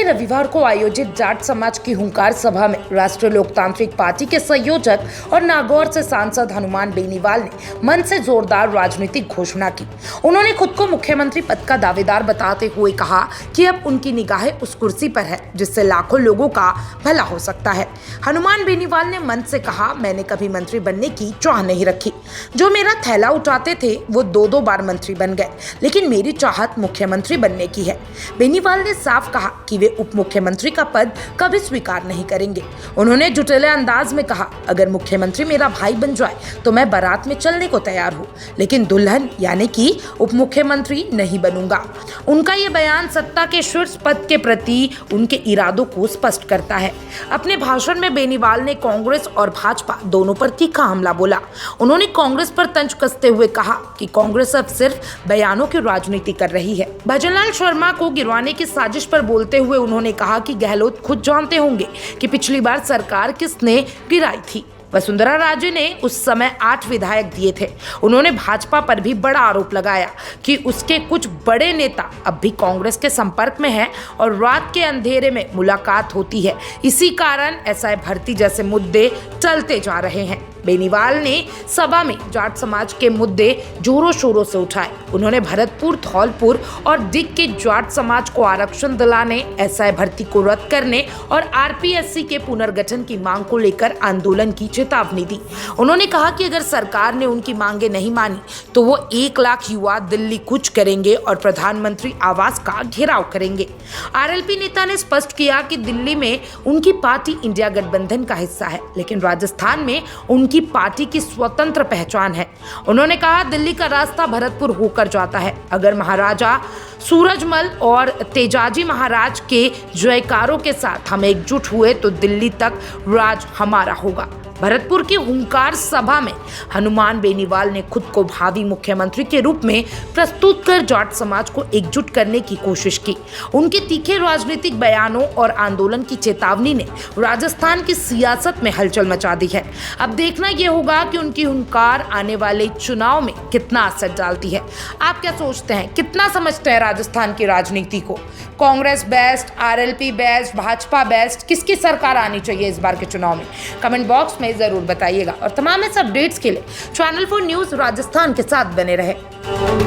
रविवार को आयोजित जाट समाज की हुंकार सभा में राष्ट्रीय लोकतांत्रिक पार्टी के संयोजक और नागौर से सांसद हनुमान बेनीवाल ने मन से जोरदार राजनीतिक घोषणा की। उन्होंने खुद को मुख्यमंत्री पद का दावेदार बताते हुए कहा कि अब उनकी निगाहें उस कुर्सी पर है जिससे लाखों लोगों का भला हो सकता है। हनुमान बेनीवाल ने मन से कहा, मैंने कभी मंत्री बनने की चाह नहीं रखी। जो मेरा थैला उठाते थे वो दो बार मंत्री बन गए, लेकिन मेरी चाहत मुख्यमंत्री बनने की है। बेनीवाल ने साफ कहा कि वे उप मुख्यमंत्री का पद कभी स्वीकार नहीं करेंगे। उन्होंने जुटेले अंदाज में कहा, अगर मुख्यमंत्री मेरा भाई बन जाए तो मैं बारात में चलने को तैयार हूँ, लेकिन दुल्हन यानी कि उप मुख्यमंत्री नहीं बनूंगा। उनका ये बयान सत्ता के शीर्ष पद के प्रति उनके इरादों को स्पष्ट करता है। अपने भाषण में बेनीवाल ने कांग्रेस और भाजपा दोनों पर तीखा हमला बोला। उन्होंने कांग्रेस पर तंज कसते हुए कहा कि कांग्रेस अब सिर्फ बयानों की राजनीति कर रही है। भजनलाल शर्मा को गिरवाने की साजिश पर बोलते हुए उन्होंने कहा कि गहलोत खुद जानते होंगे कि पिछली बार सरकार किसने गिराई थी। वसुंधरा राजे ने उस समय 8 विधायक दिए थे। उन्होंने भाजपा पर भी बड़ा आरोप लगाया कि उसके कुछ बड़े नेता अब भी कांग्रेस के संपर्क में हैं और रात के अंधेरे में मुलाकात होती है। इसी कारण एसआई भर्ती जैसे मुद्दे चलते जा रहे हैं। बेनीवाल ने सभा में जाट समाज के मुद्दे जोरों शोरों से उठाए। उन्होंने भरतपुर, धौलपुर और दिग के जाट समाज को आरक्षण दिलाने, एसआई भर्ती को रद्द करने और आरपीएससी के पुनर्गठन की मांग को लेकर आंदोलन की चेतावनी दी। उन्होंने कहा कि अगर सरकार ने उनकी मांगे नहीं मानी तो वो 1 लाख युवा दिल्ली कूच करेंगे और प्रधानमंत्री आवास का घेराव करेंगे। आरएलपी नेता ने स्पष्ट किया कि दिल्ली में उनकी पार्टी इंडिया गठबंधन का हिस्सा है, लेकिन राजस्थान में उनकी पार्टी की स्वतंत्र पहचान है। उन्होंने कहा, दिल्ली का रास्ता भरतपुर होकर जाता है। अगर महाराजा सूरजमल और तेजाजी महाराज के जयकारों के साथ हम एकजुट हुए तो दिल्ली तक राज हमारा होगा। भरतपुर की हुंकार सभा में हनुमान बेनीवाल ने खुद को भावी मुख्यमंत्री के रूप में प्रस्तुत कर जाट समाज को एकजुट करने की कोशिश की। उनके तीखे राजनीतिक बयानों और आंदोलन की चेतावनी ने राजस्थान की सियासत में हलचल मचा दी है। अब देखना यह होगा कि उनकी हुंकार आने वाले चुनाव में कितना असर डालती है। आप क्या सोचते हैं, कितना समझते हैं राजस्थान की राजनीति को? Congress best, RLP best, Bhajpa best, किसकी सरकार आनी चाहिए इस बार के चुनाव में? कमेंट बॉक्स में जरूर बताइएगा और तमाम इस अपडेट्स के लिए चैनल 4 न्यूज़ राजस्थान के साथ बने रहे।